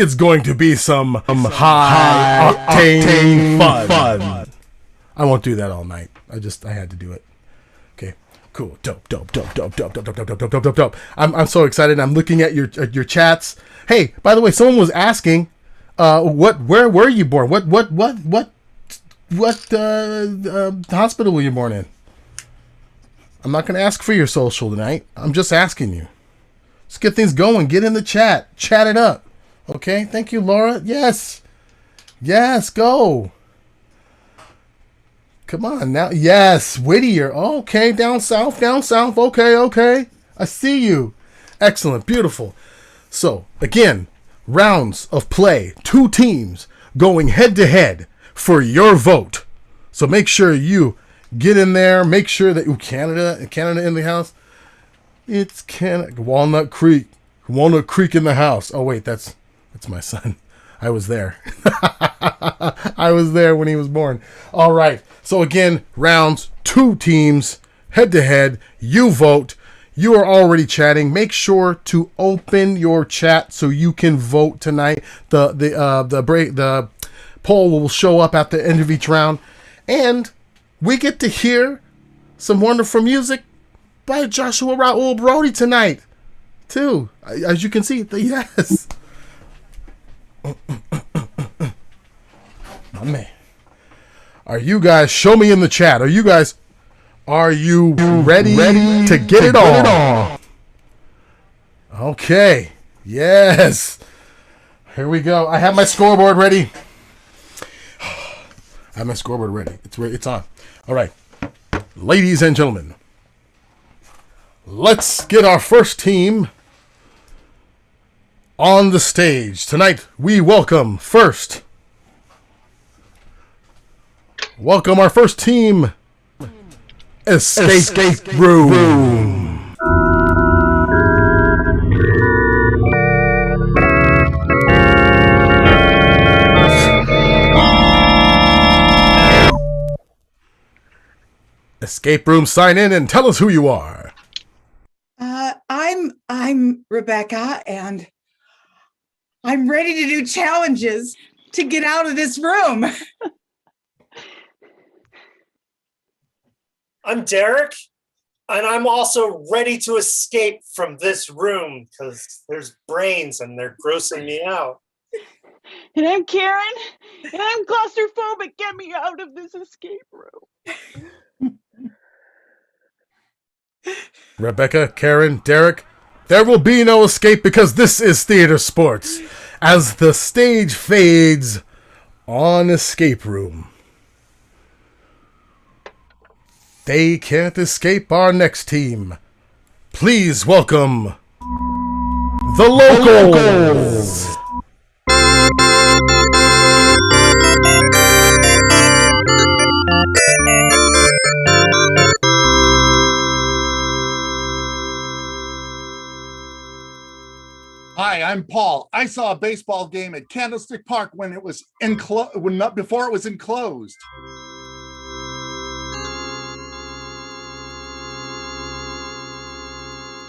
It's going to be some high octane fun. I won't do that all night. I had to do it. Okay. Cool. Dope. I'm so excited. I'm looking at your chats. Hey, by the way, someone was asking, where were you born? What hospital were you born in? I'm not going to ask for your social tonight. I'm just asking you. Let's get things going. Get in the chat. Chat it up. Okay. Thank you, Laura. Yes. Go. Come on now. Yes. Whittier. Okay. Down south. Okay. I see you. Excellent. Beautiful. So, again, rounds of play. 2 teams going head to head for your vote. So make sure you get in there. Make sure that Canada in the house. It's Canada. Walnut Creek in the house. Oh wait, that's my son. I was there. I was there when he was born. All right. So again, rounds, 2 teams, head to head. You vote. You are already chatting. Make sure to open your chat so you can vote tonight. The poll will show up at the end of each round, and we get to hear some wonderful music by Joshua Raul Brody tonight, too. As you can see, yes. My man. Are you guys, show me in the chat, are you ready to get it on? Okay. Yes. Here we go. I have my scoreboard ready. It's on. All right. Ladies and gentlemen, let's get our first team on the stage. Tonight, we welcome our first team, Escape Room. Escape Room, sign in and tell us who you are. I'm Rebecca, and I'm ready to do challenges to get out of this room. I'm Derek, and I'm also ready to escape from this room because there's brains and they're grossing me out. And I'm Karen, and I'm claustrophobic. Get me out of this escape room. Rebecca, Karen, Derek, there will be no escape because this is theater sports. As the stage fades on Escape Room, they can't escape our next team. Please welcome the Locals. Hi, I'm Paul. I saw a baseball game at Candlestick Park when it was before it was enclosed.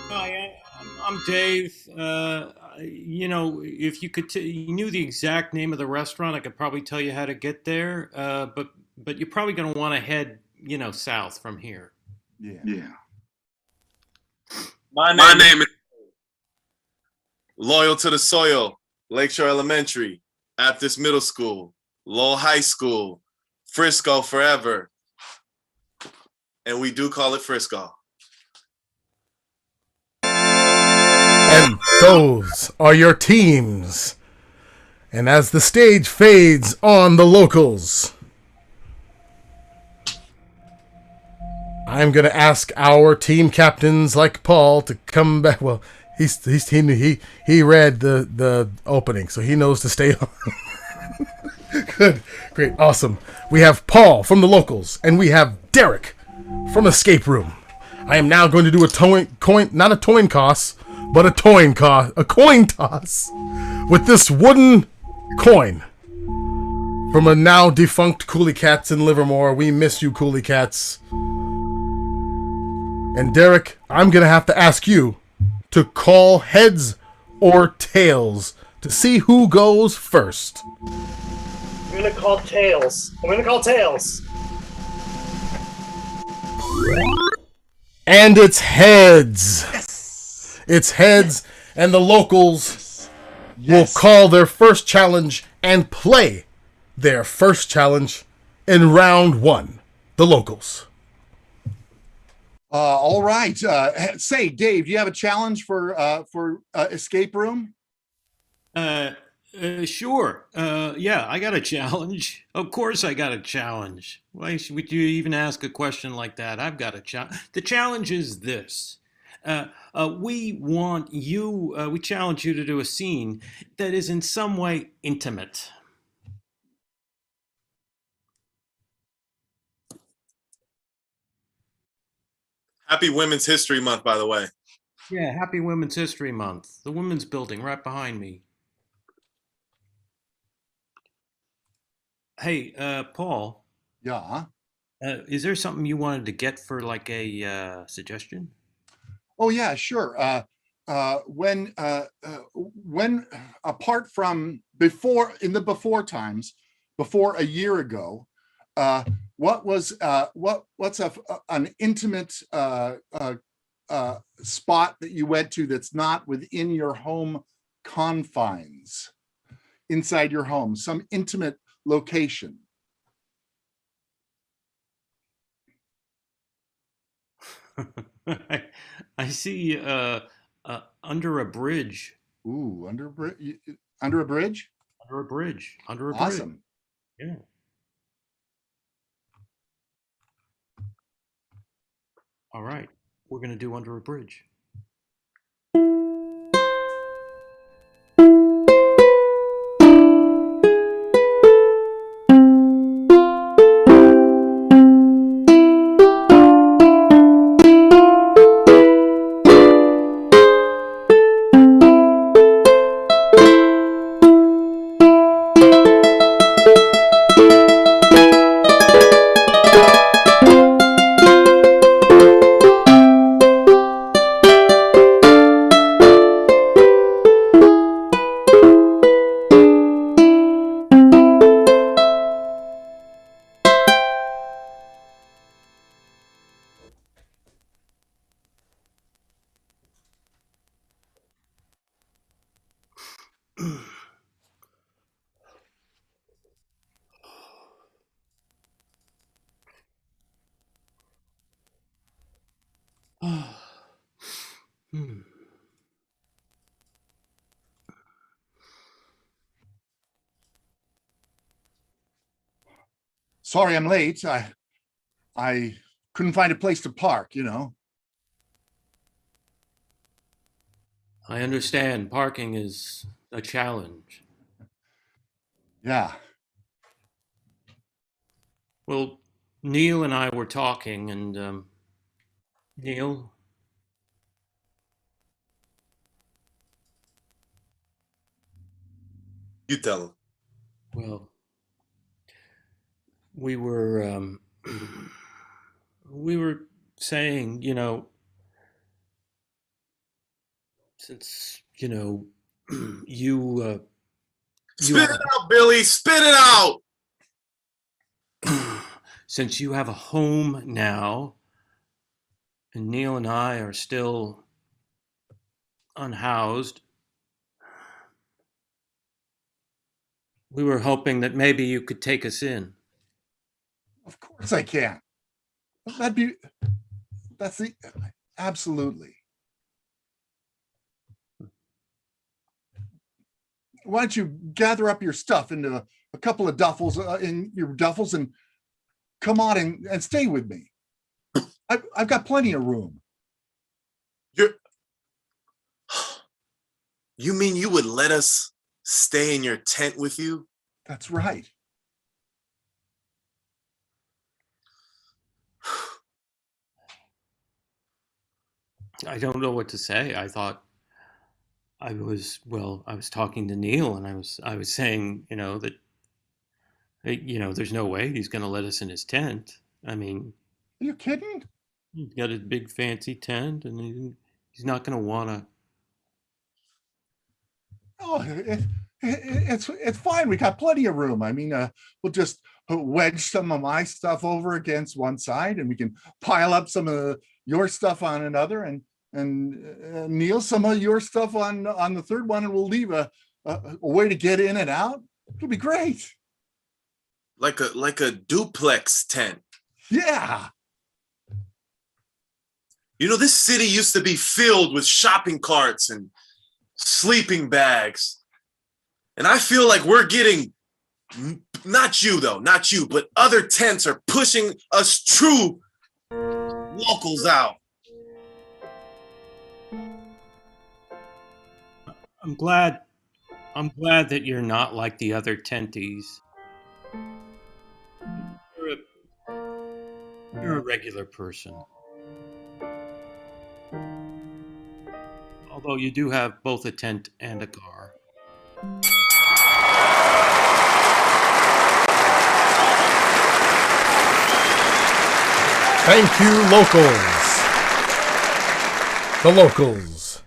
Hi, I'm Dave. If you knew the exact name of the restaurant, I could probably tell you how to get there. But you're probably going to want to head, south from here. Yeah. My name is Loyal to the Soil, Lakeshore Elementary, Aptis Middle School, Lowell High School, Frisco forever. And we do call it Frisco. And those are your teams. And as the stage fades on the Locals, I'm going to ask our team captains like Paul to come back. Well, he read the opening, so he knows to stay on. Good. Great. Awesome. We have Paul from the Locals, and we have Derek from Escape Room. I am now going to do not a coin toss, but a coin toss with this wooden coin from a now defunct Cooley Cats in Livermore. We miss you, Cooley Cats. And Derek, I'm going to have to ask you to call heads or tails to see who goes first. I'm gonna call tails. And it's heads. Yes. It's heads, and the locals will call their first challenge and play their first challenge in round 1. The locals. All right. Say, Dave, do you have a challenge for escape room? Sure. Yeah, I got a challenge. Of course, I got a challenge. Why would you even ask a question like that? I've got a challenge. The challenge is this. We want you, we challenge you to do a scene that is in some way intimate. Happy Women's History Month, by the way. Yeah, Happy Women's History Month. The Women's Building right behind me. Hey, Paul. Yeah. Is there something you wanted to get for like a suggestion? Oh yeah, sure. When apart from before times, before a year ago, what's an intimate spot that you went to that's not within your home confines, inside your home, some intimate location? I see under a bridge. Ooh, under a bridge? Under a bridge? Under a bridge. Under a bridge. Awesome. Yeah. All right. We're going to do under a bridge. Hmm. Sorry, I'm late. I couldn't find a place to park, you know. I understand parking is a challenge. Yeah. Well, Neil and I were talking, and Neil, You tell him. well, we were we were saying, since you Spit it out, Billy. Spit it out. since you have a home now, and Neil and I are still unhoused, we were hoping that maybe you could take us in. Of course I can. Absolutely. Why don't you gather up your stuff into a couple of duffels and come on and stay with me. I've got plenty of room. You mean you would let us stay in your tent with you? That's right. I don't know what to say. I thought I was talking to Neil, and I was saying, that there's no way he's going to let us in his tent. I mean, are you kidding? He's got a big fancy tent, and he's not going to want to. Oh, it's fine. We got plenty of room. I mean, we'll just wedge some of my stuff over against one side, and we can pile up some of your stuff on another, and Neil some of your stuff on the third one, and we'll leave a way to get in and out. It'll be great. Like a duplex tent. Yeah. You know, this city used to be filled with shopping carts and sleeping bags. And I feel like we're getting, not you though, not you, but other tents are pushing us true locals out. I'm glad that you're not like the other tenties. You're a regular person. Although you do have both a tent and a car. Thank you, locals. The locals.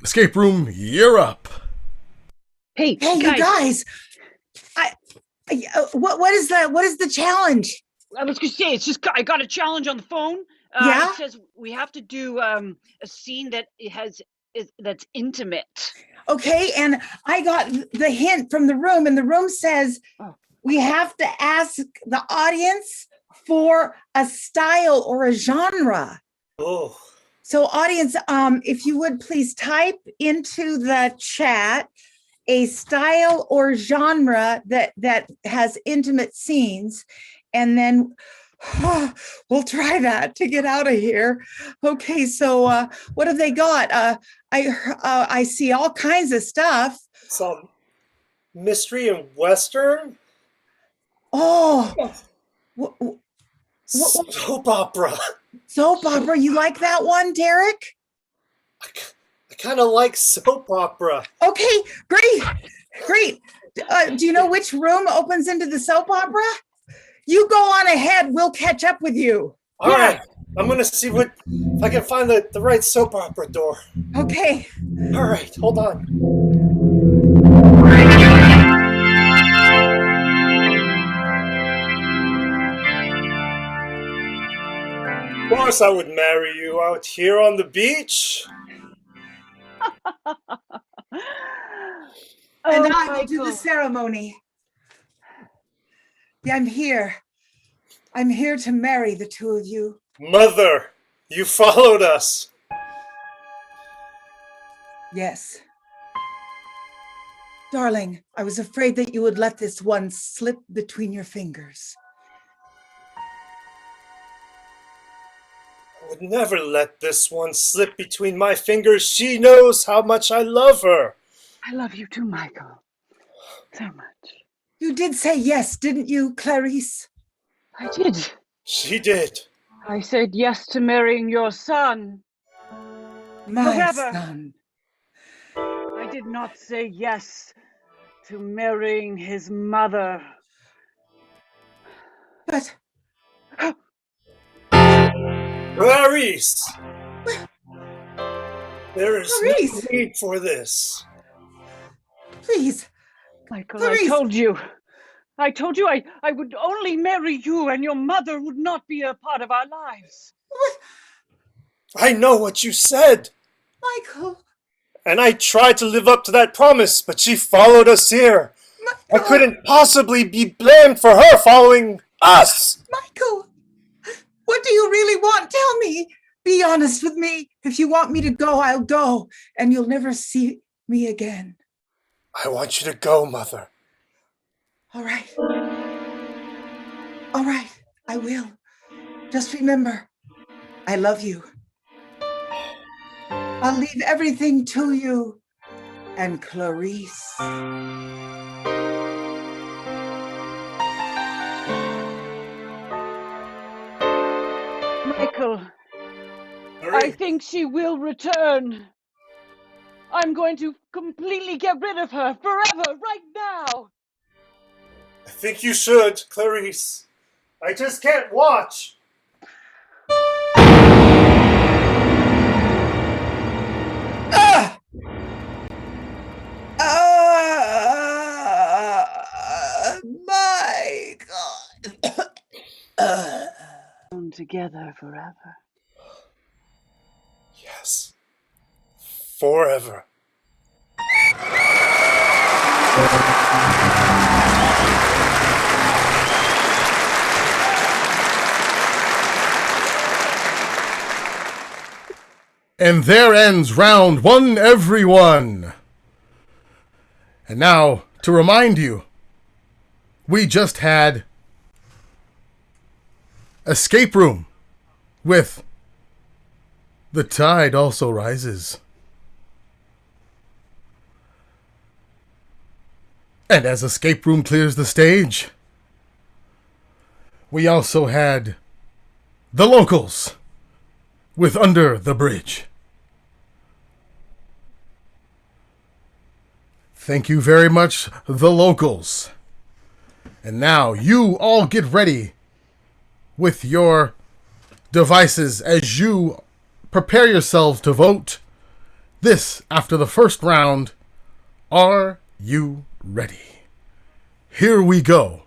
Escape room, you're up. Hey, you guys. What is the challenge? I was gonna say, I got a challenge on the phone. Yeah? It says we have to do a scene that's intimate. Okay, and I got the hint from the room, and the room says we have to ask the audience for a style or a genre. Oh. So audience, if you would please type into the chat a style or genre that has intimate scenes, and then we'll try that to get out of here. Okay, so what have they got? I see all kinds of stuff. Some mystery and Western. Oh, Soap opera. soap opera. You like that one, Derek? I kind of like soap opera. Okay, great. Do you know which room opens into the soap opera? You go on ahead. We'll catch up with you. All right. I'm going to see if I can find the right soap opera door. Okay. All right. Hold on. Of course I would marry you out here on the beach. And I will do the ceremony. Yeah, I'm here. I'm here to marry the two of you. Mother, you followed us. Yes. Darling, I was afraid that you would let this one slip between your fingers. I would never let this one slip between my fingers. She knows how much I love her. I love you too, Michael. So much. You did say yes, didn't you, Clarice? I did. She did. I said yes to marrying your son. My Forever. son. I did not say yes to marrying his mother. But Clarice! There is Clarice! no need for this. please, Michael, Clarice! I told you I would only marry you, and your mother would not be a part of our lives. what? I know what you said. Michael, And I tried to live up to that promise, but she followed us here. I Michael, couldn't possibly be blamed for her following us. Michael, what do you really want? Tell me. Be honest with me. If you want me to go, I'll go, and you'll never see me again. I want you to go, Mother. All right. All right, I will. Just remember, I love you. I'll leave everything to you and Clarice. Michael, I think she will return. I'm going to completely get rid of her forever, right now. I think you should, Clarice. I just can't watch. Ah! Together forever. Yes. Forever. And there ends round one, everyone. And now, to remind you, we just had Escape Room with The Tide Also Rises. And as Escape Room clears the stage, we also had The Locals with Under the Bridge. Thank you very much, The Locals. And now you all get ready with your devices as you prepare yourselves to vote. This after the first round. Are you ready? Here we go.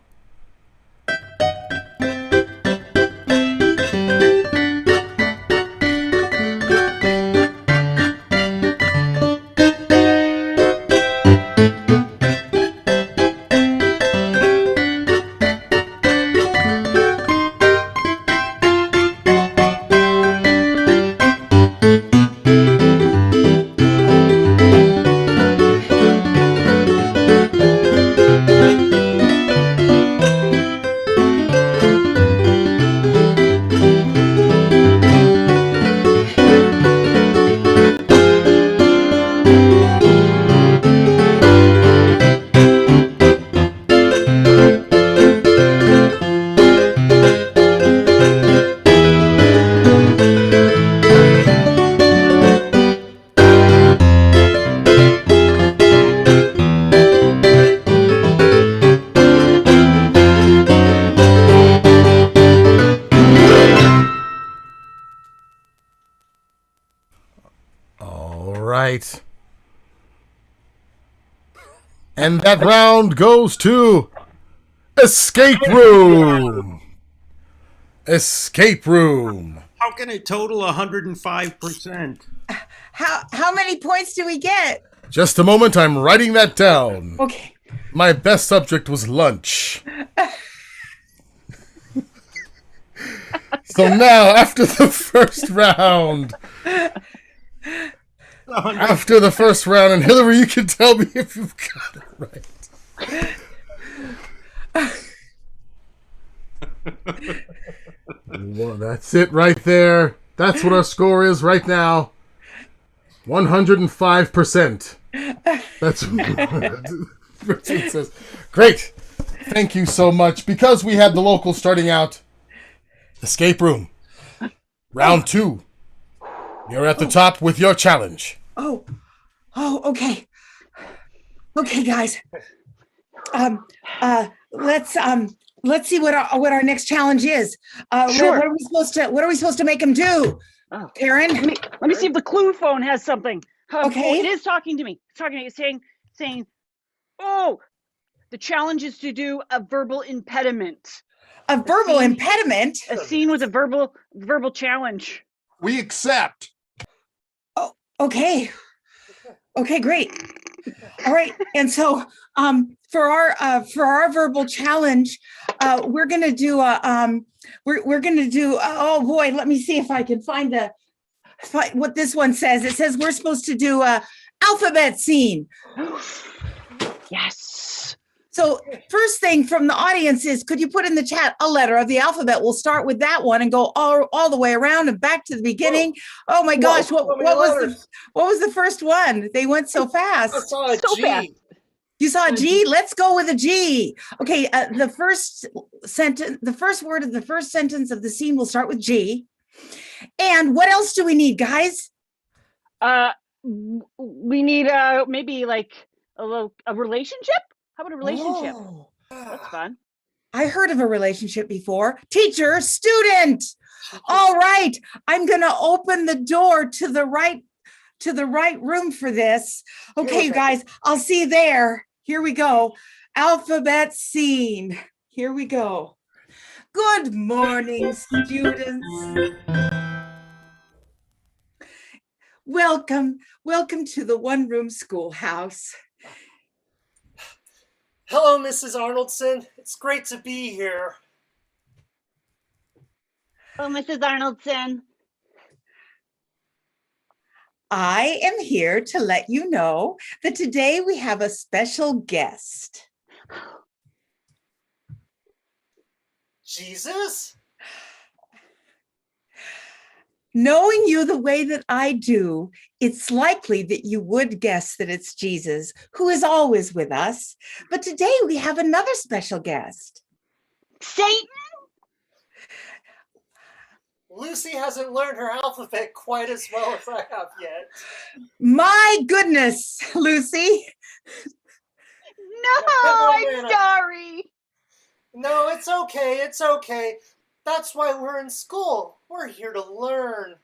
Right. And that round goes to Escape Room. Escape Room. How can it total 105%? How many points do we get? Just a moment, I'm writing that down. Okay. My best subject was lunch. So now, after the first round, and Hillary, you can tell me if you've got it right. Well, that's it right there. That's what our score is right now. 105%. That's what Richard says. Great. Thank you so much. Because we had the local starting out, Escape Room. Round 2. You're at the top with your challenge. Oh, okay. Okay, guys. Let's see what our next challenge is. Sure. What are we supposed to make them do? Oh. Karen? Let me see if the clue phone has something. Okay. It is talking to me. It's talking to me. It's saying, oh, the challenge is to do a verbal impediment. A verbal impediment? A scene with a verbal challenge. We accept. Okay. Okay, great. All right. And so for our verbal challenge, we're gonna do oh boy, let me see if I can find what this one says. It says we're supposed to do a alphabet scene. Yes. So first thing from the audience is, could you put in the chat a letter of the alphabet? We'll start with that one and go all the way around and back to the beginning. Whoa. Oh my gosh, what was the first one? They went so fast. I saw a So G. fast. You saw a G? Let's go with a G. Okay, the first word of the first sentence of the scene will start with G. And what else do we need, guys? We need maybe like a relationship. How about a relationship? Oh, That's fun. I heard of a relationship before. Teacher, student. All right. I'm going to open the door to the right room for this. Okay, you guys, I'll see you there. Here we go. Alphabet scene. Here we go. Good morning, students. Welcome to the one-room schoolhouse. Hello, Mrs. Arnoldson. It's great to be here. Oh, Mrs. Arnoldson. I am here to let you know that today we have a special guest. Jesus? Knowing you the way that I do, it's likely that you would guess that it's Jesus, who is always with us. But today we have another special guest. Satan? Lucy hasn't learned her alphabet quite as well as I have yet. My goodness, Lucy. No, I'm sorry. No, it's okay. It's okay. That's why we're in school. We're here to learn.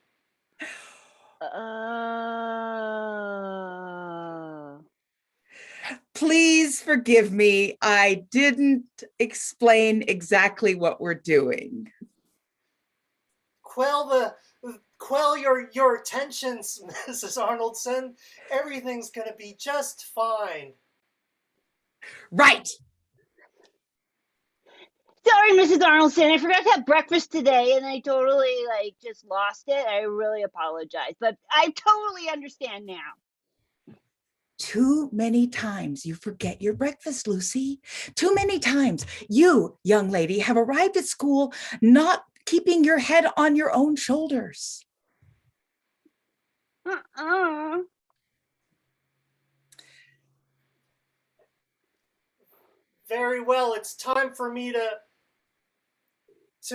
Please forgive me. I didn't explain exactly what we're doing. Quell your tensions, Mrs. Arnoldson. Everything's gonna be just fine. Right. Sorry, Mrs. Arnoldson. I forgot to have breakfast today and I totally just lost it. I really apologize, but I totally understand now. Too many times you forget your breakfast, Lucy. Too many times you, young lady, have arrived at school not keeping your head on your own shoulders. Very well. It's time for me to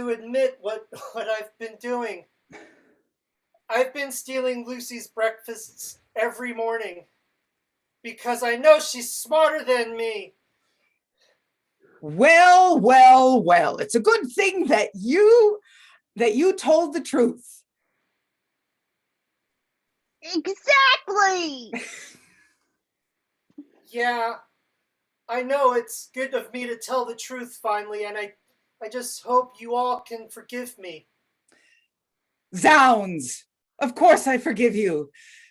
admit what I've been doing. I've been stealing Lucy's breakfasts every morning because I know she's smarter than me. Well, well, well. It's a good thing that you told the truth. Exactly. Yeah, I know it's good of me to tell the truth finally, and I just hope you all can forgive me. Zounds! Of course I forgive you.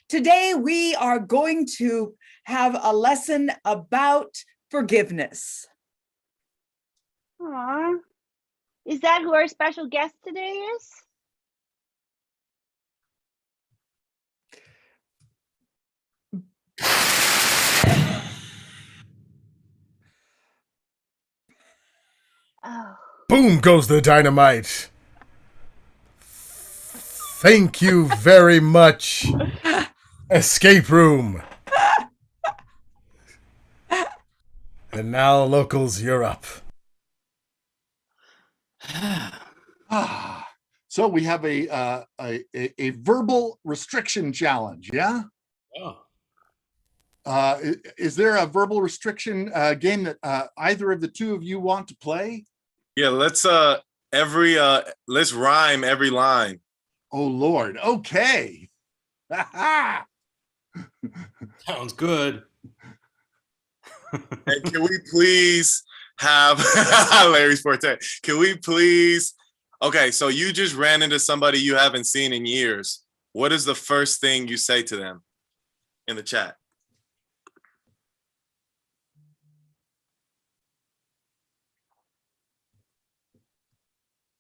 Today we are going to have a lesson about forgiveness. Aw. Is that who our special guest today is? Oh. Boom goes the dynamite. Thank you very much, escape room. And now, locals, you're up. So we have a verbal restriction challenge, yeah? Oh. Is there a verbal restriction game that either of the two of you want to play? Yeah, let's rhyme every line. Oh Lord, okay. Sounds good. And can we please have Larry Forte? Can we please? Okay, so you just ran into somebody you haven't seen in years. What is the first thing you say to them in the chat?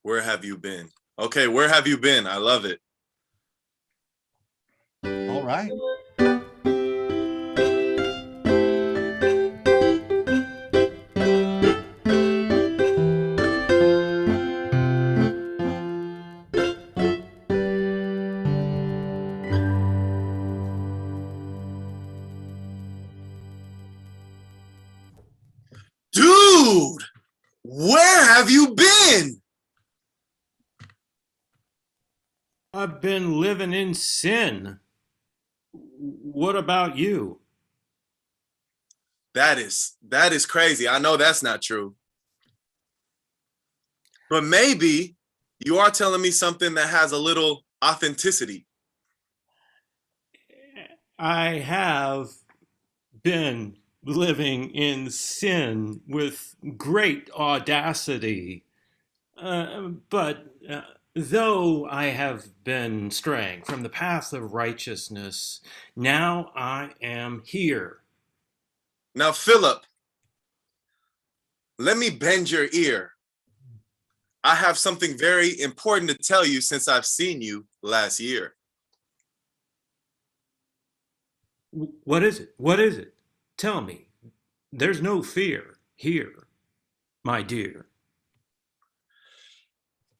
Where have you been? Okay, where have you been? I love it. All right. Dude, where have you been? I've been living in sin. What about you? That is crazy. I know that's not true. But maybe you are telling me something that has a little authenticity. I have been living in sin with great audacity. But though I have been straying from the path of righteousness, now I am here. Now, Philip, let me bend your ear. I have something very important to tell you since I've seen you last year. What is it? What is it? Tell me. There's no fear here, my dear.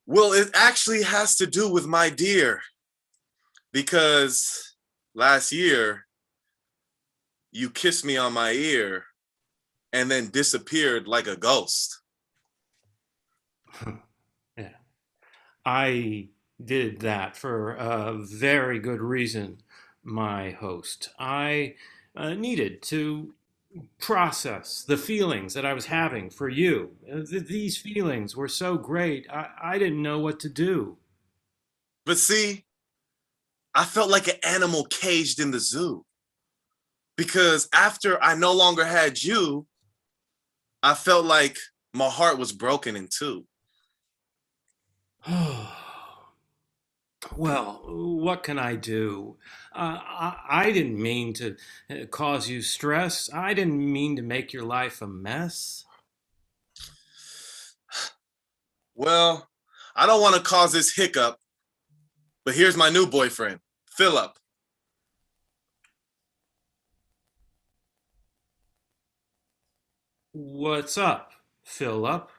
Well, it actually has to do with my dear, because last year you kissed me on my ear and then disappeared like a ghost. Yeah. I did that for a very good reason, my host. I needed to process the feelings that I was having for you. These feelings were so great, I didn't know what to do. But see, I felt like an animal caged in the zoo, because after I no longer had you, I felt like my heart was broken in two. Well, what can I do? I didn't mean to cause you stress. I didn't mean to make your life a mess. Well, I don't want to cause this hiccup, but here's my new boyfriend, Philip. What's up, Philip?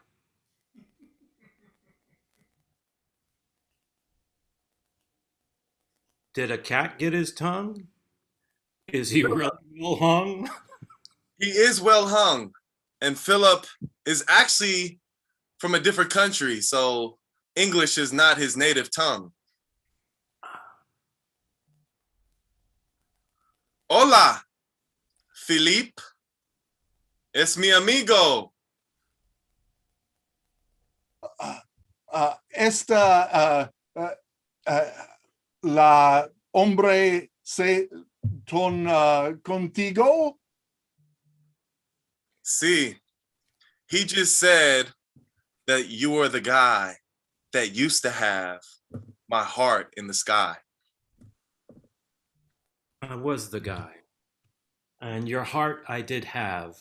Did a cat get his tongue? Is he really well hung? He is well hung, and Philip is actually from a different country, so English is not his native tongue. Hola, Philippe. Es mi amigo. La hombre se contigo? See, he just said that you were the guy that used to have my heart in the sky. I was the guy. And your heart I did have.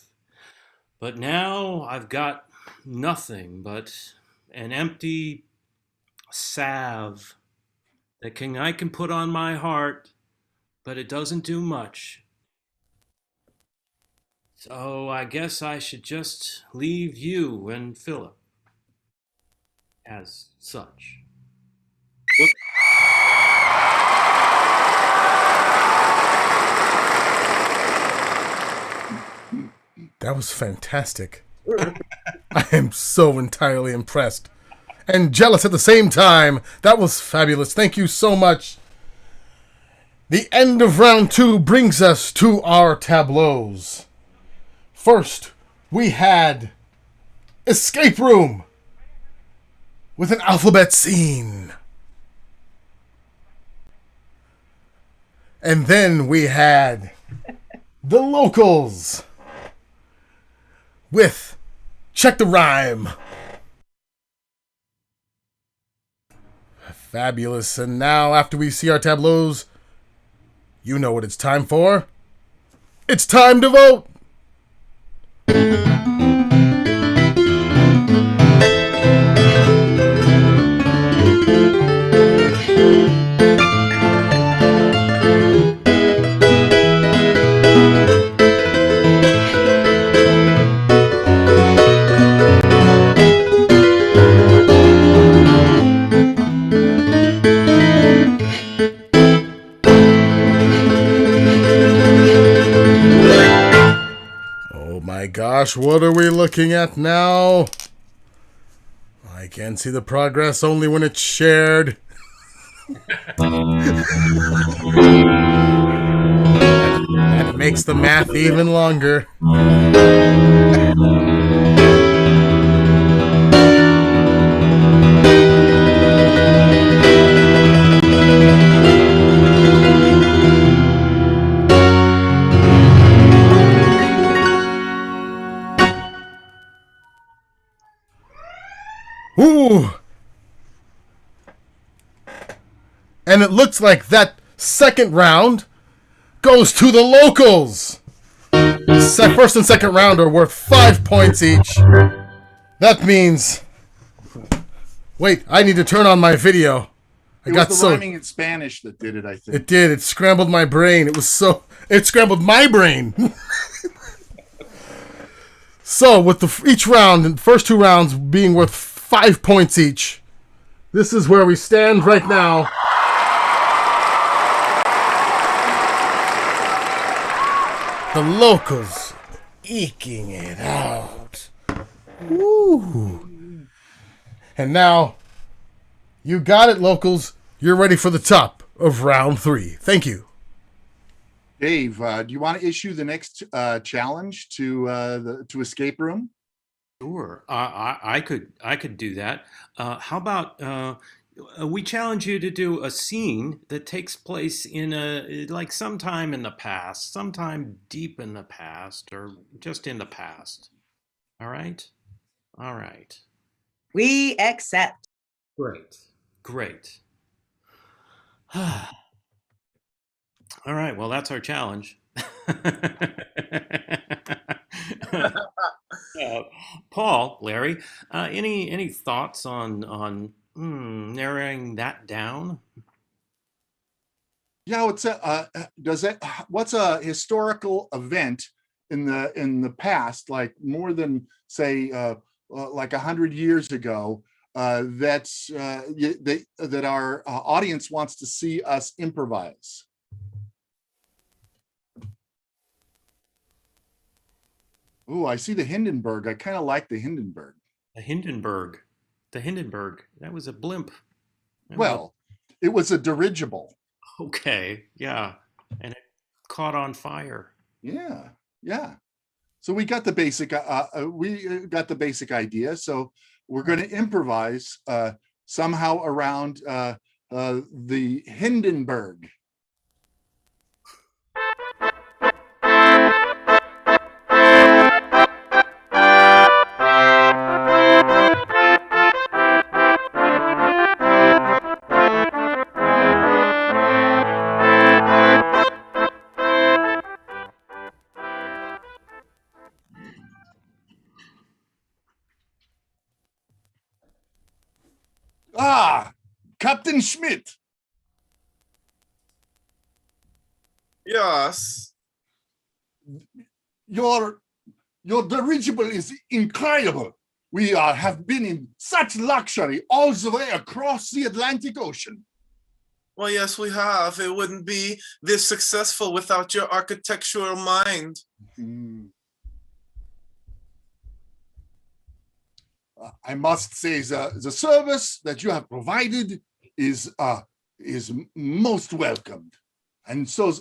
But now I've got nothing but an empty salve that I can put on my heart, but it doesn't do much. So I guess I should just leave you and Philip as such. That was fantastic. I am so entirely impressed and jealous at the same time. That was fabulous. Thank you so much. The end of round 2 brings us to our tableaus. First, we had Escape Room with an alphabet scene. And then we had The Locals with Check the Rhyme. Fabulous. And now, after we see our tableaus, you know what it's time for. It's time to vote. My gosh, what are we looking at now? I can see the progress only when it's shared. That makes the math even longer. Ooh, And it looks like that second round goes to the locals. First and second round are worth 5 points each. That means... Wait, I need to turn on my video. It was the rhyming in Spanish that did it, I think. It did. It scrambled my brain. It scrambled my brain. So, with each round, the first 2 rounds being worth 5 points each, this is where we stand right now. The locals eking it out. Woo. And now, you got it, locals. You're ready for the top of round 3. Thank you. Dave, do you want to issue the next challenge to escape room? Sure, I could do that. How about we challenge you to do a scene that takes place in sometime in the past, sometime deep in the past, or just in the past. All right, all right. We accept. Great. All right, well, that's our challenge. Paul, Larry, any thoughts on narrowing that down? Yeah, what's a historical event in the past, like more than say like 100 years ago, that our audience wants to see us improvise? Oh, I see the Hindenburg. I kind of like the Hindenburg. The Hindenburg. That was a blimp. It was a dirigible. Okay, yeah, and it caught on fire. Yeah. So we got the basic. Idea. So we're going to improvise somehow around the Hindenburg. Captain Schmidt. Yes. Your dirigible is incredible. We have been in such luxury all the way across the Atlantic Ocean. Well, yes, we have. It wouldn't be this successful without your architectural mind. I must say the service that you have provided is most welcomed. And so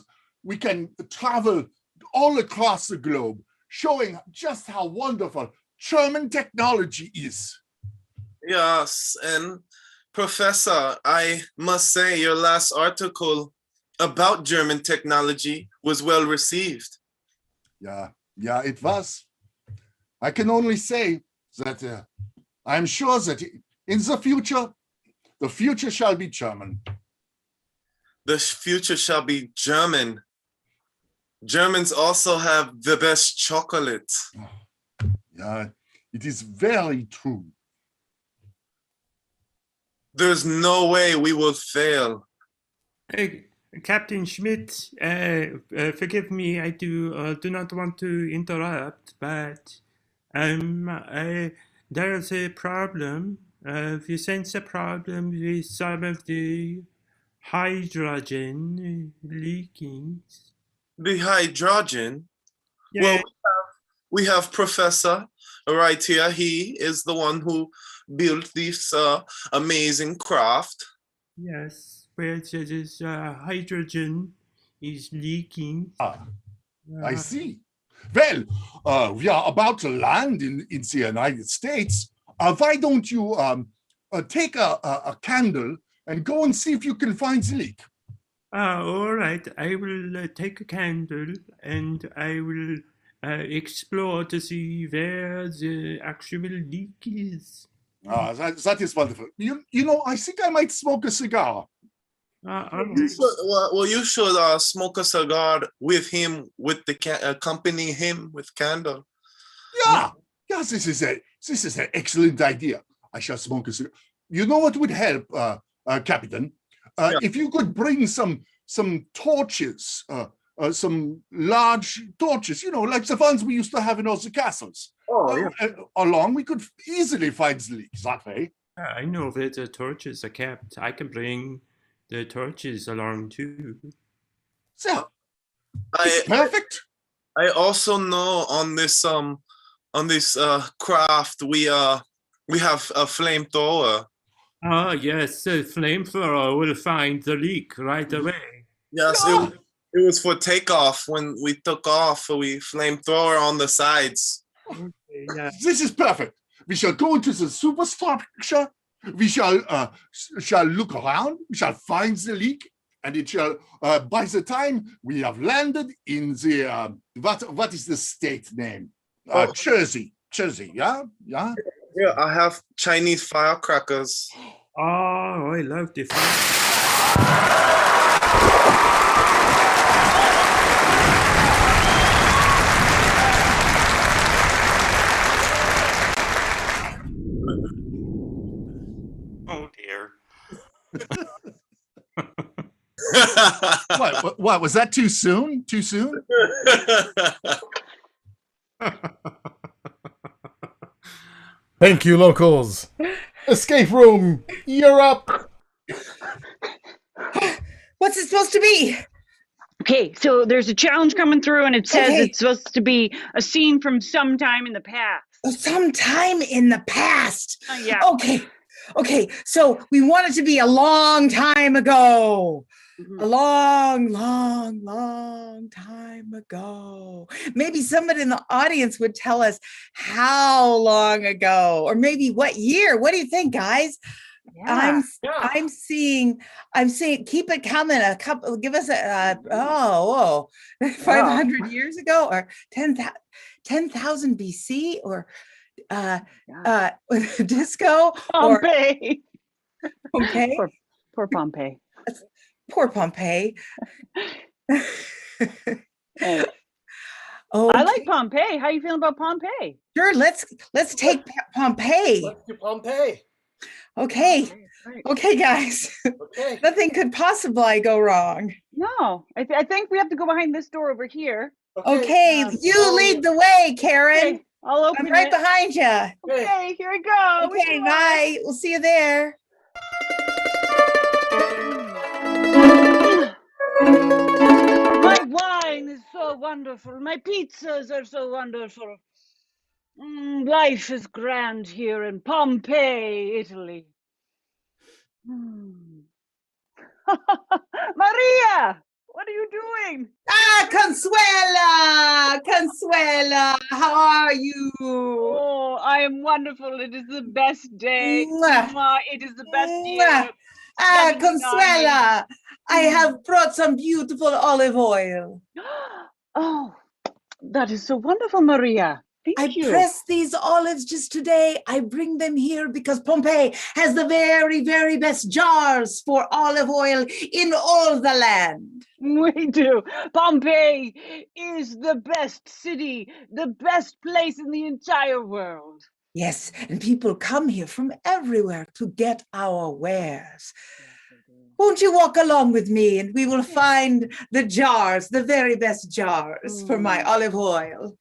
we can travel all across the globe, showing just how wonderful German technology is. Yes, and Professor, I must say your last article about German technology was well received. Yeah, it was. I can only say that I'm sure that in the future shall be German. The future shall be German. Germans also have the best chocolate. Yeah, it is very true. There's no way we will fail. Hey, Captain Schmidt, forgive me, I do not want to interrupt, but there's a problem. We sense a problem with some of the hydrogen leaking. The hydrogen? Yeah. Well, we have Professor right here. He is the one who built this amazing craft. Yes, where this hydrogen is leaking. I see. Well, we are about to land in the United States. Why don't you take a candle and go and see if you can find the leak? All right. I will take a candle and I will explore to see where the actual leak is. That is wonderful. You know, I think I might smoke a cigar. You should, well, you should smoke a cigar with him, with the accompany him with candle. Yeah, yes, this is an excellent idea. I shall smoke a cigar. You know what would help, Captain? Yeah. If you could bring some torches, some large torches, you know, like the ones we used to have in all the castles. Along, we could easily find the leak that way. I know that the torches are kept. I can bring the torches along too. So, it's perfect. I also know on this craft we have a flamethrower. Yes, the flamethrower will find the leak right away. Yes, it was for takeoff. When we took off, we flamethrower on the sides. Okay, yeah. This is perfect. We shall go into the superstructure. We shall look around. We shall find the leak, and it shall. By the time we have landed in the what is the state name? Jersey. Yeah. Yeah, I have Chinese firecrackers. Oh, I love the Oh dear. What was that too soon? Too soon? Thank you, locals. Escape room, you're up. What's it supposed to be? Okay, so there's a challenge coming through, and it says Okay. it's supposed to be a scene from sometime in the past. Sometime in the past. Yeah. Okay. So we want it to be a long time ago. Mhm. A long time ago. Maybe somebody in the audience would tell us how long ago, or maybe what year. What do you think, guys? Yeah. I'm seeing, keep it coming. Give us 500 years ago, or 10,000 BC, or disco, or Pompeii. Pompeii. Poor Pompeii. Poor Pompeii. Hey, Oh, I like Pompeii. How you feeling about Pompeii? sure. Let's take Pompeii. Let's do Pompeii. Okay, Right. okay, guys. Okay. Nothing could possibly go wrong. No, I think we have to go behind this door over here. Okay, you lead the way, Karen. Okay, I'll open I'm right it. behind you. Okay, here I go. Okay, bye. We'll see you there. My wine is so wonderful. My pizzas are so wonderful. Life is grand here in Pompeii, Italy. Maria, what are you doing? Consuela, how are you? Oh, I am wonderful. It is the best day. Mwah. Mwah, it is the best Mwah. year. Consuela, I have brought some beautiful olive oil. Oh, that is so wonderful, Maria. I Thank you. pressed these olives just today. I bring them here because Pompeii has the very, very best jars for olive oil in all the land. We do. Pompeii is the best city, the best place in the entire world. Yes, and people come here from everywhere to get our wares. Won't you walk along with me and we will find the jars, the very best jars for my olive oil.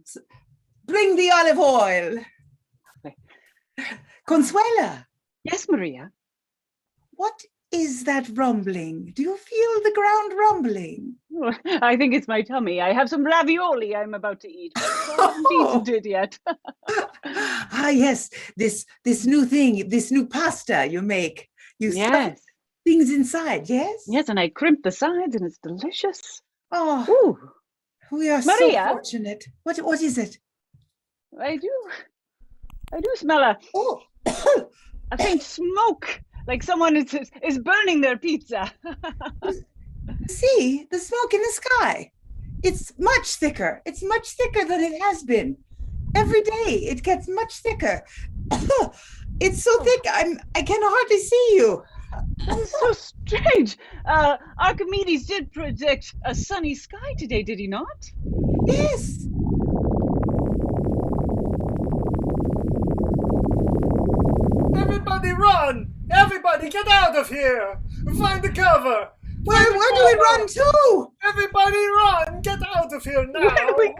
So, bring the olive oil. Okay. Consuela, Yes, Maria. what is that rumbling? Do you feel the ground rumbling? I think it's my tummy. I have some ravioli I'm about to eat. But I haven't eaten it yet. Yes, this new thing, this new pasta you make. You stuff Yes. things inside, yes? Yes, and I crimp the sides and it's delicious. Oh, Ooh, we are Maria? so fortunate. What is it? I do smell Oh, a faint smoke, like someone is burning their pizza. see the smoke in the sky. It's much thicker. It's much thicker than it has been. Every day it gets much thicker. It's so thick. I can hardly see you. That's so strange. Archimedes did predict a sunny sky today, did he not? Yes. Everybody run! Everybody get out of here! Find the cover! Where do we run to? Everybody run! Get out of here now! Where do we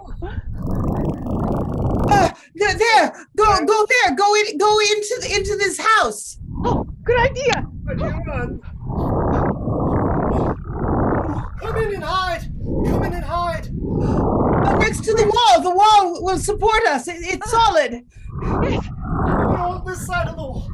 There. Go there. Go into this house. Oh, good idea. Everybody run! Come in and hide! Come in and hide! Next to the wall. The wall will support us. It's solid. Yes. We're on this side of the wall.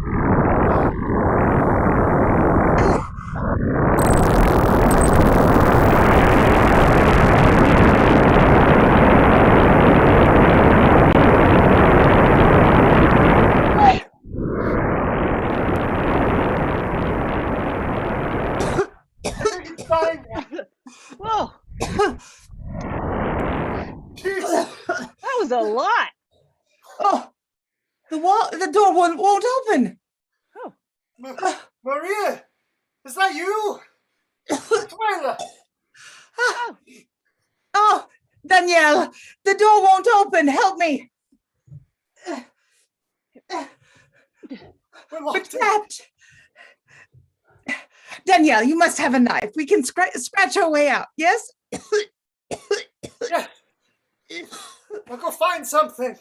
Fine. Whoa, Jeez. that was a lot. Oh, the door won't open. Maria, is that you? Twyla. Oh, Danielle, the door won't open. Help me. We're We're locked in. trapped. Danielle, you must have a knife. We can scratch our way out. Yes? Yeah. I'll go find something.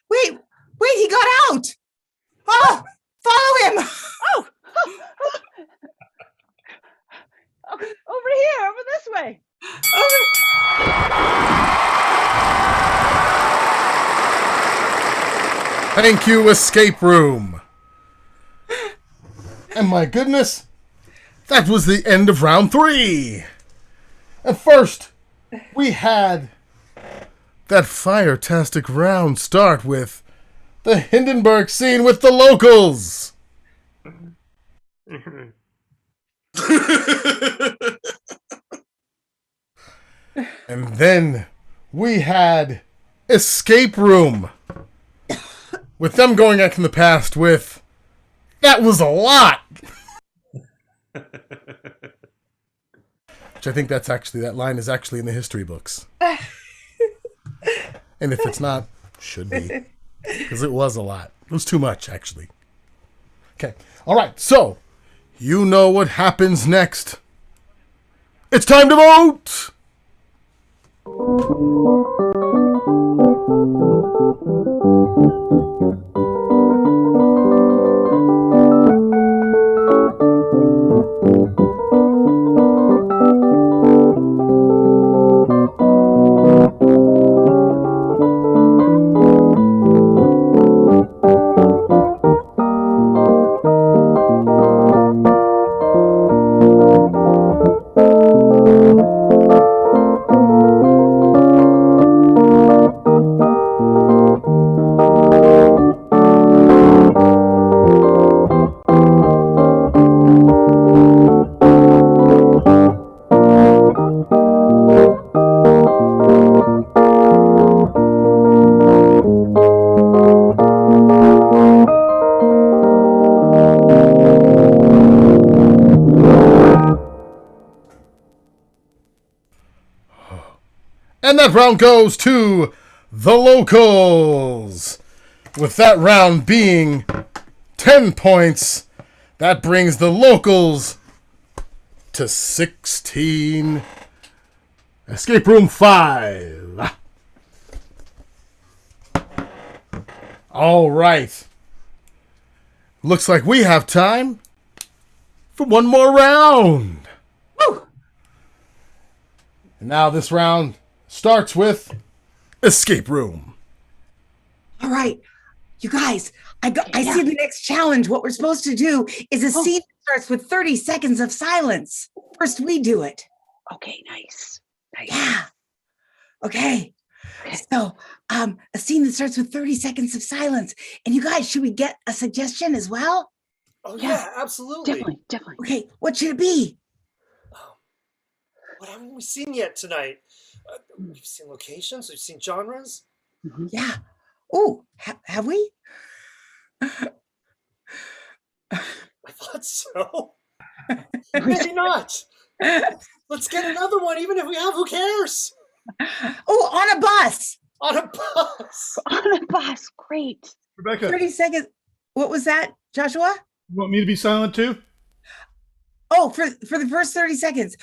Wait, he got out. Oh, follow him. Oh, over here, over this way. Thank you, escape room. And my goodness, that was the end of round 3. At first, we had that fire-tastic round start with the Hindenburg scene with the locals. And then we had escape room with them going back in the past with that was a lot. Which I think that line is actually in the history books. And if it's not, should be. Because it was a lot. It was too much, actually. Okay. All right. So, you know what happens next. It's time to vote! And that round goes to the locals. With that round being 10 points, that brings the locals to 16. Escape room 5. All right. Looks like we have time for one more round. Woo! And now this round starts with escape room. All right, you guys, I see the next challenge. What we're supposed to do is a scene that starts with 30 seconds of silence. First, we do it. Okay, nice. Yeah. Okay. So, a scene that starts with 30 seconds of silence. And you guys, should we get a suggestion as well? Oh yeah, absolutely. Definitely. Okay, what should it be? What haven't we seen yet tonight? We've seen locations, we've seen genres. Yeah. Oh, have we? I thought so. Maybe not. Let's get another one, even if we have, who cares? Oh, on a bus. On a bus. On a bus. Great. Rebecca, 30 seconds. What was that, Joshua? you want me to be silent too? Oh, for the first 30 seconds.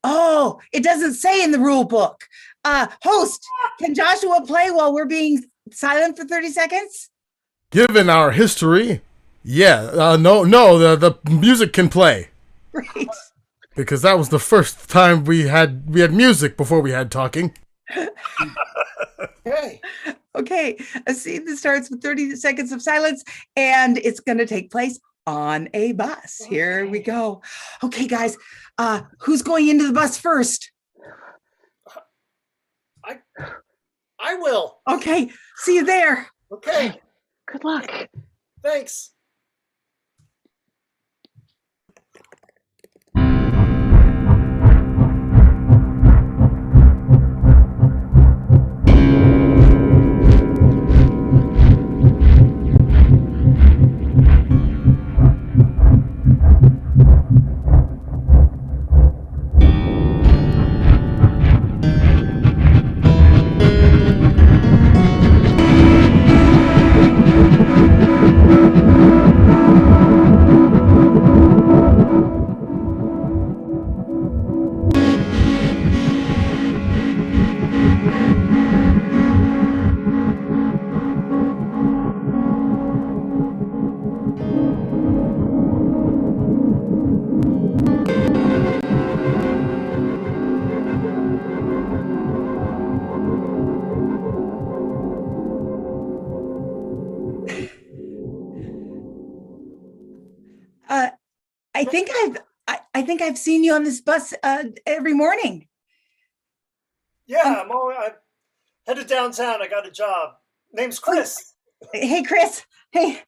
Oh, it doesn't say in the rule book. Host, can Joshua play while we're being silent for 30 seconds? Given our history, yeah. No, the music can play. Great. Because that was the first time we had music before we had talking. Hey. Okay, a scene that starts with 30 seconds of silence, and it's going to take place on a bus. Here we go. Okay, guys, who's going into the bus first? I will. Okay, see you there. Okay. Good luck. Thanks. I think I've seen you on this bus every morning. Yeah, I'm headed downtown. I got a job. Name's Chris. Hey, Chris. Hey,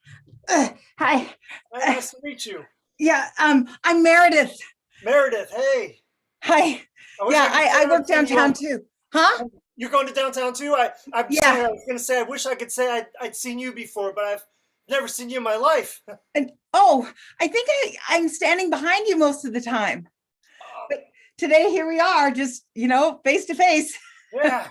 hi. Nice to meet you. Yeah, I'm Meredith. Meredith, hey. Hi. Yeah, I work downtown too. Huh? You're going to downtown too? I was going to say, I wish I could say I'd seen you before, but I've never seen you in my life. And oh, I think I'm standing behind you most of the time. But today, here we are, just, face to face. Yeah.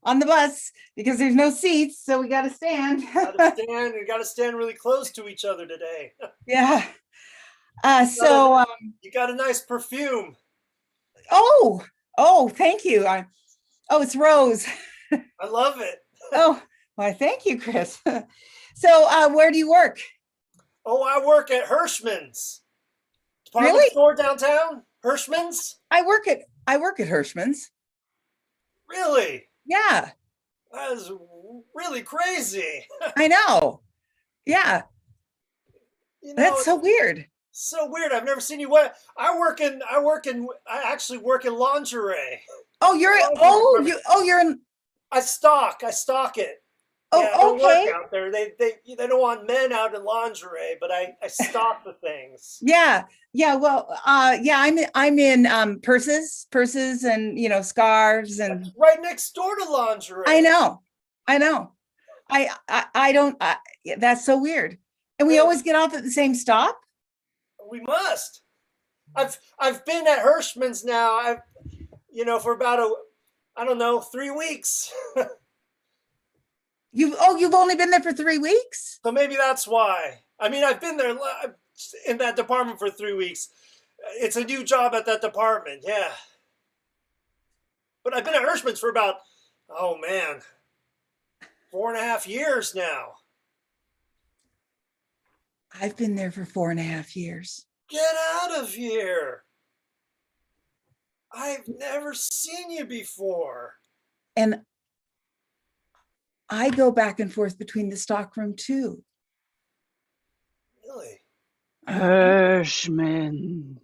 on the bus, because there's no seats, so we got to stand. We got to stand really close to each other today. Yeah. You got a nice perfume. Oh, thank you. It's Rose. I love it. Oh, well, thank you, Chris. So, where do you work? Oh, I work at Hirschman's. Department Really? store downtown? Hirschman's? I work at Hirschman's. Really? Yeah. That is really crazy. I know. Yeah. That's so weird. So weird. I've never seen you wear. I actually work in lingerie. Oh, you're in. I stock it. Oh, yeah, I don't okay. work out there. They don't want men out in lingerie, but I stock the things. Yeah. Well, I'm in purses and scarves and. That's right next door to lingerie. I know. I don't. That's so weird. And we always get off at the same stop. We must. I've been at Hirschman's now. For about 3 weeks. You've only been there for 3 weeks? So maybe that's why. I mean, I've been there in that department for 3 weeks. It's a new job at that department, yeah. But I've been at Hirschman's for about, 4.5 years now. I've been there for 4.5 years. Get out of here. I've never seen you before. And I go back and forth between the stockroom too. Really? Hirschman's.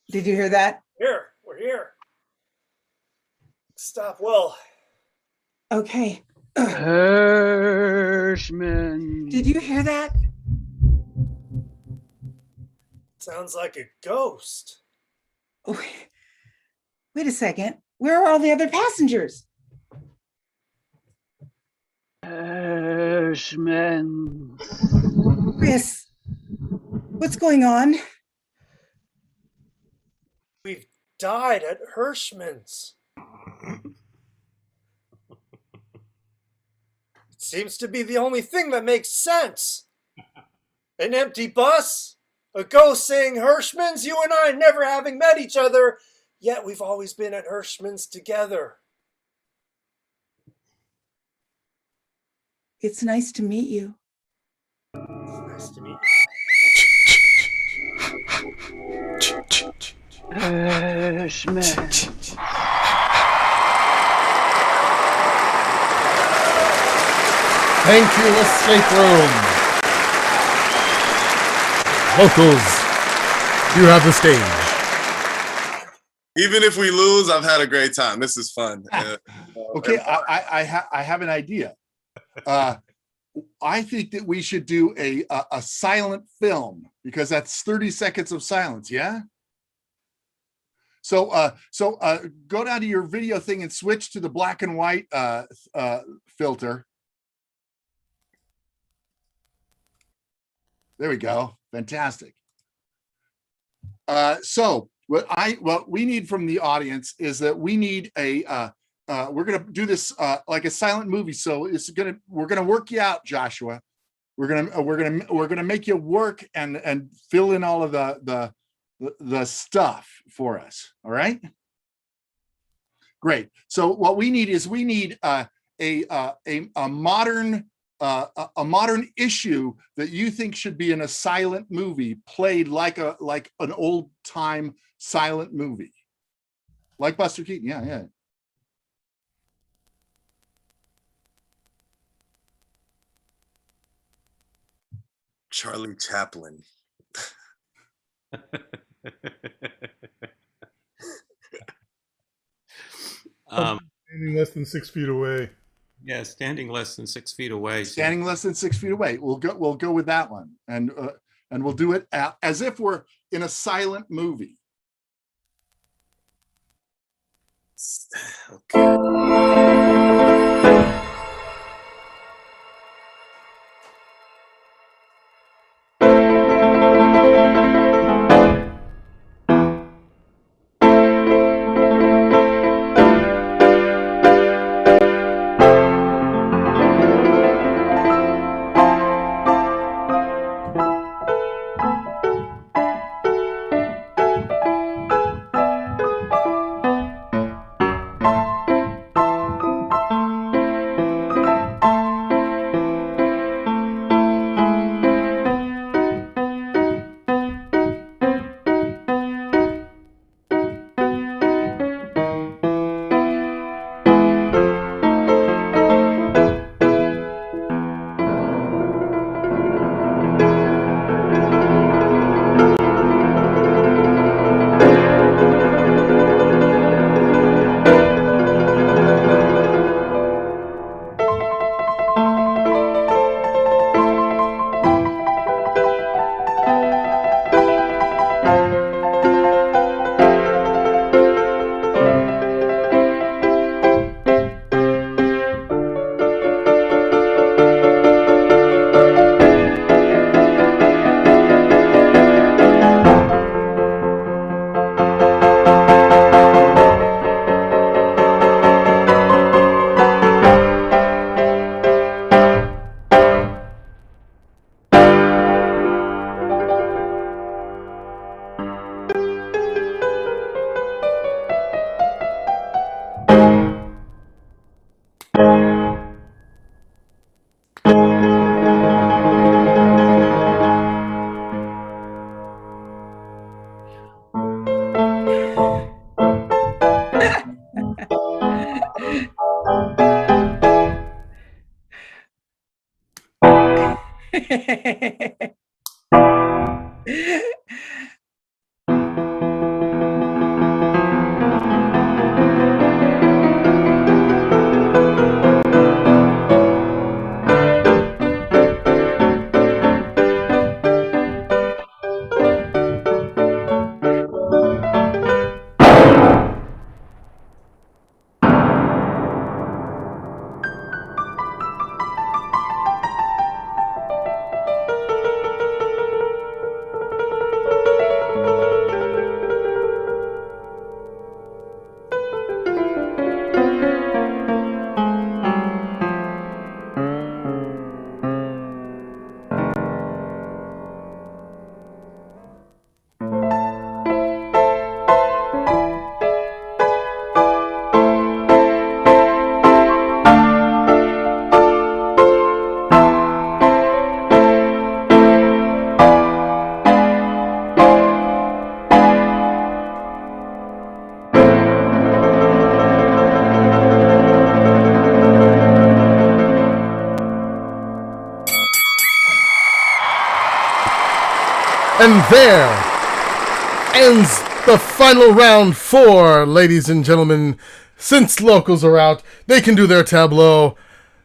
Did you hear that? We're here. Stop. Well. Okay. Hirschman. Did you hear that? Sounds like a ghost. Oh, wait a second. Where are all the other passengers? Hirschman's. Chris, what's going on? We've died at Hirschman's. It seems to be the only thing that makes sense. An empty bus, a ghost saying Hirschman's, you and I never having met each other, yet we've always been at Hirschman's together. It's nice to meet you. Nice to meet Hirschman. Thank you, escape room. Locals, you have the stage. Even if we lose, I've had a great time. This is fun. Okay, I have an idea. I think that we should do a silent film, because that's 30 seconds of silence. Yeah. So go down to your video thing and switch to the black and white filter. There we go. Fantastic. So what we need from the audience is that we need a we're gonna do this like a silent movie. So we're gonna work you out, Joshua. We're gonna make you work and fill in all of the stuff for us. All right. Great. So what we need is a modern issue that you think should be in a silent movie, played like an old time silent movie, like Buster Keaton. Yeah. Charlie Chaplin. Standing less than 6 feet away. Yeah, standing less than 6 feet away. Standing less than 6 feet away. We'll go with that one, and we'll do it as if we're in a silent movie. Okay. And there ends the final round 4, ladies and gentlemen. Since locals are out, they can do their tableau.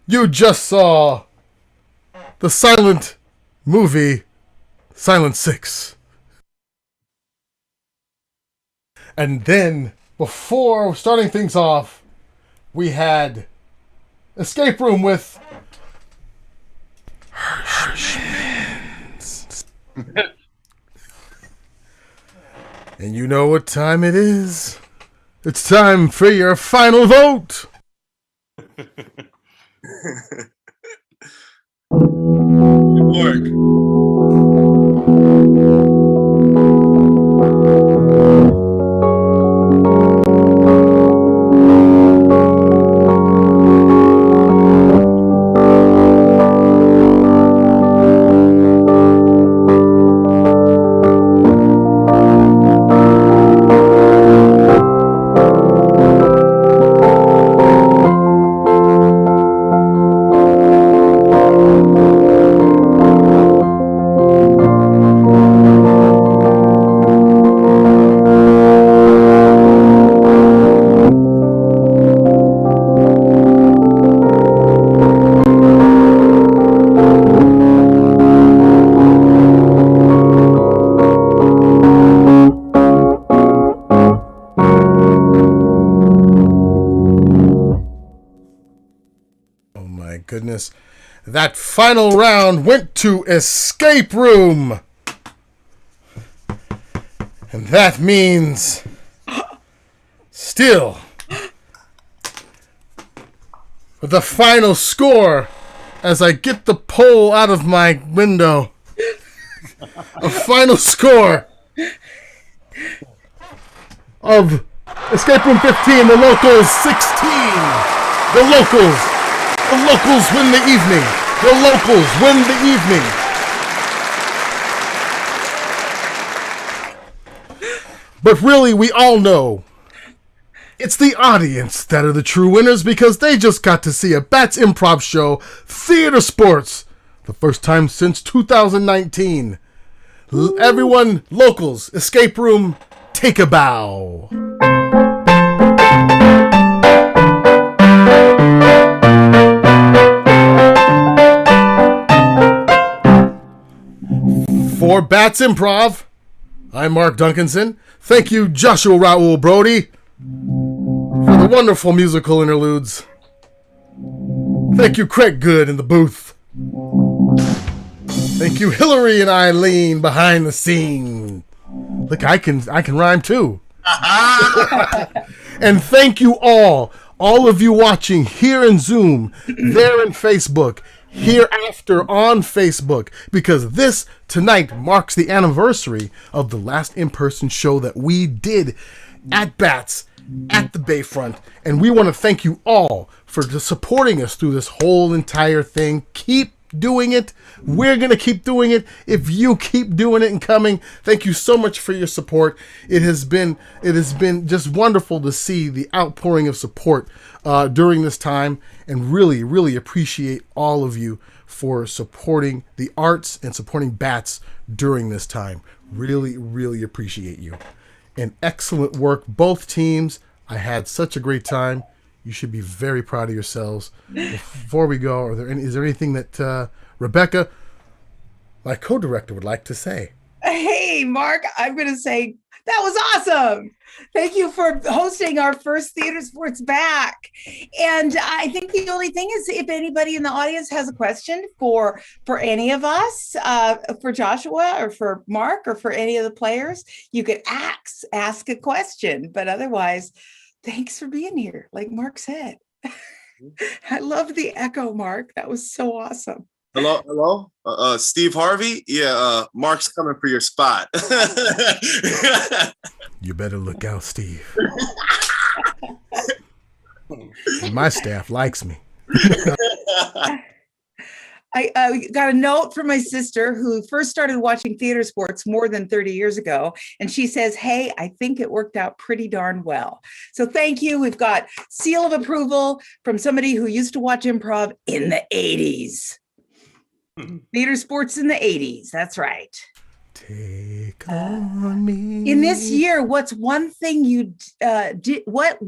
You just saw the silent movie, Silent 6. And then, before starting things off, we had Escape Room with Hirschman's. And you know what time it is? It's time for your final vote. Work. Goodness. That final round went to Escape Room. And that means still the final score, as I get the poll out of my window, a final score of Escape Room 15, the locals 16. The locals win the evening. The locals win the evening. But really, we all know it's the audience that are the true winners, because they just got to see a Bats improv show, Theater Sports, the first time since 2019. Everyone, locals, Escape Room, take a bow. For Bats Improv, I'm Mark Duncanson. Thank you, Joshua Raoul Brody, for the wonderful musical interludes. Thank you, Craig Good in the booth. Thank you, Hillary and Eileen behind the scene. Look, I can rhyme too. And thank you all of you watching here in Zoom, there in Facebook, hereafter on Facebook, because this tonight marks the anniversary of the last in-person show that we did at Bats at the Bayfront, and we want to thank you all for supporting us through this whole entire thing. Keep doing it. We're going to keep doing it if you keep doing it and coming. Thank you so much for your support. It has been just wonderful to see the outpouring of support during this time, and really, really appreciate all of you for supporting the arts and supporting Bats during this time. Really, really appreciate you. And excellent work, both teams. I had such a great time. You should be very proud of yourselves. Before we go, is there anything that Rebecca, my co-director, would like to say? Hey, Mark, I'm going to say that was awesome. Thank you for hosting our first Theater Sports back. And I think the only thing is, if anybody in the audience has a question for any of us, for Joshua or for Mark or for any of the players, you could ask a question. But otherwise, thanks for being here. Like Mark said, I love the echo, Mark. That was so awesome. Hello? Steve Harvey? Yeah, Mark's coming for your spot. You better look out, Steve. My staff likes me. I got a note from my sister, who first started watching Theater Sports more than 30 years ago. And she says, hey, I think it worked out pretty darn well. So thank you. We've got seal of approval from somebody who used to watch improv in the 80s. Theater Sports in the 80s. That's right. Take on me. In this year, what's one thing you did? What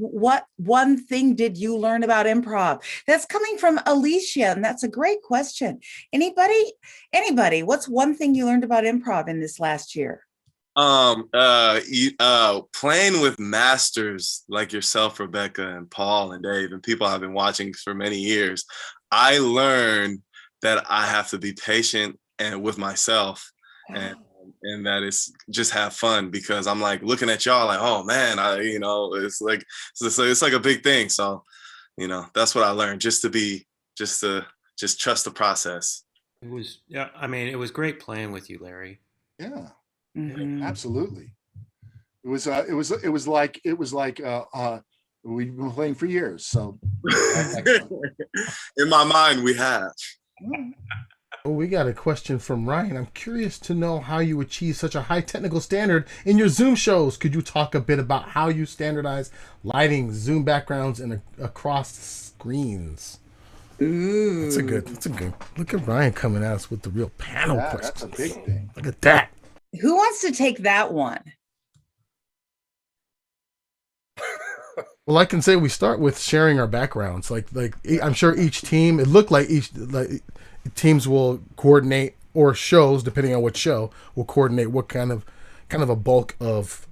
one thing did you learn about improv? That's coming from Alicia, and that's a great question. Anybody? What's one thing you learned about improv in this last year? Playing with masters like yourself, Rebecca, and Paul and Dave, and people I've been watching for many years. I learned that I have to be patient and with myself, and that it's just have fun, because I'm like looking at y'all like, oh man, it's like a big thing. So, that's what I learned, just to trust the process. It was, yeah. I mean, it was great playing with you, Larry. Yeah, Mhm. absolutely. It was like we've been playing for years. So In my mind, we have. Oh, we got a question from Ryan. I'm curious to know how you achieve such a high technical standard in your Zoom shows. Could you talk a bit about how you standardize lighting, Zoom backgrounds, and across screens? Ooh, That's a good. Look at Ryan coming at us with the real panel questions. that's a big thing. Look at that. Who wants to take that one? Well, I can say we start with sharing our backgrounds. Like I'm sure each team. It looked like teams will coordinate, or shows, depending on what show, will coordinate what kind of a bulk of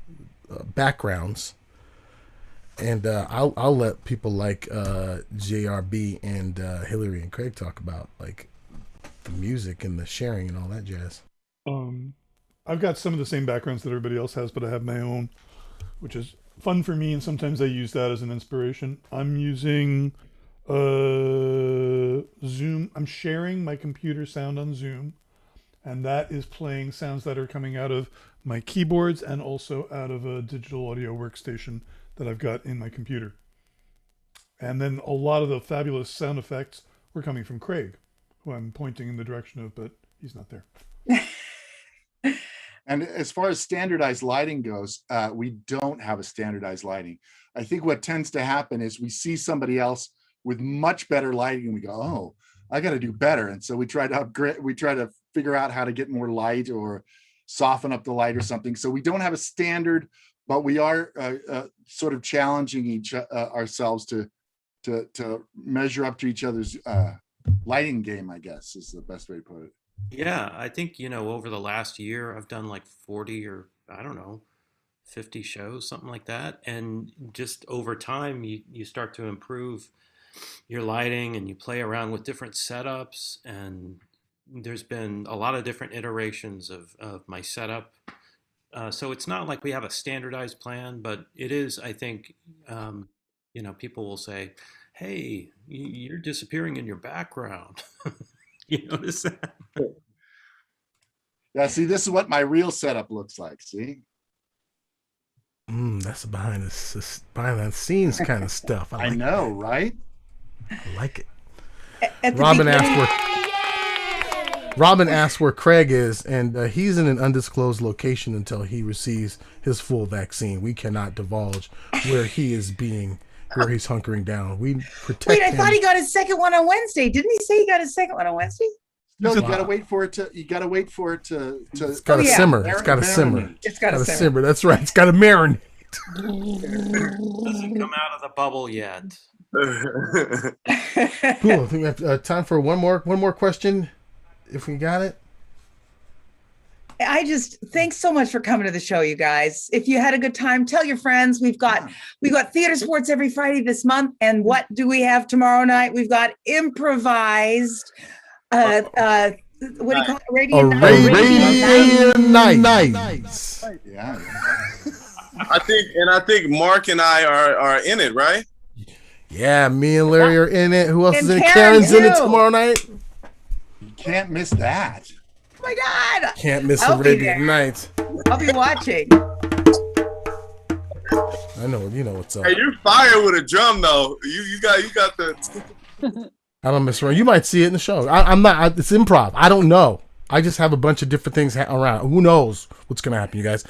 backgrounds. And I'll let people like JRB and Hillary and Craig talk about like the music and the sharing and all that jazz. I've got some of the same backgrounds that everybody else has, but I have my own, which is fun for me, and sometimes I use that as an inspiration. I'm using Zoom. I'm sharing my computer sound on Zoom, and that is playing sounds that are coming out of my keyboards and also out of a digital audio workstation that I've got in my computer. And then a lot of the fabulous sound effects were coming from Craig, who I'm pointing in the direction of, but he's not there. And as far as standardized lighting goes, we don't have a standardized lighting. I think what tends to happen is we see somebody else with much better lighting and we go, oh, I got to do better. And so we try to upgrade, we try to figure out how to get more light or soften up the light or something. So we don't have a standard, but we are sort of challenging ourselves to measure up to each other's lighting game, I guess is the best way to put it. Yeah, I think, over the last year, I've done like 40 or, 50 shows, something like that. And just over time, you start to improve your lighting and you play around with different setups. And there's been a lot of different iterations of my setup. So it's not like we have a standardized plan, but it is, I think, people will say, hey, you're disappearing in your background. You notice that? Yeah, see, this is what my real setup looks like. See? That's behind the scenes kind of stuff. I know, right? I like it. Robin asked where Craig is, and he's in an undisclosed location until he receives his full vaccine. We cannot divulge where he's hunkering down. We protect him. Wait, I thought he got his second one on Wednesday. Didn't he say he got his second one on Wednesday? No, you gotta wait for it to. It's gotta simmer. It's gotta simmer. It's gotta simmer. That's right. It's gotta marinate. Doesn't come out of the bubble yet. Cool. I think we have time for one more question, if we got it. Thanks so much for coming to the show, you guys. If you had a good time, tell your friends. We've got theater sports every Friday this month, and what do we have tomorrow night? We've got improvised. What do you call it? Arabian Nights. Yeah. I think Mark and I are in it, right? Yeah, me and Larry are in it. Who else is in it? Karen's in it tomorrow night. You can't miss that. Oh my God! Can't miss I'll be Arabian there. Nights. I'll be watching. I know. You know what's up. Hey, you're fire with a drum though. You got the. I don't miss around. You might see it in the show. I'm not. It's improv. I don't know. I just have a bunch of different things around. Who knows what's going to happen, you guys?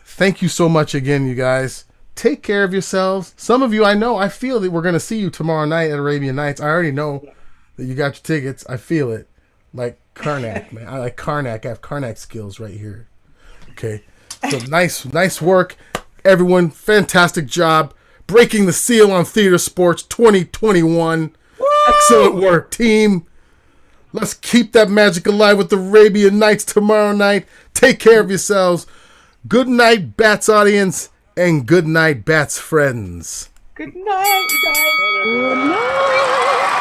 Thank you so much again, you guys. Take care of yourselves. Some of you, I feel that we're going to see you tomorrow night at Arabian Nights. I already know that you got your tickets. I feel it. Like Karnak, man. I like Karnak. I have Karnak skills right here. Okay. So nice work. Everyone, fantastic job. Breaking the seal on Theater Sports 2021. Woo! Excellent work, team. Let's keep that magic alive with the Arabian Nights tomorrow night. Take care of yourselves. Good night, Bats audience, and good night, Bats friends. Good night, guys. Good night.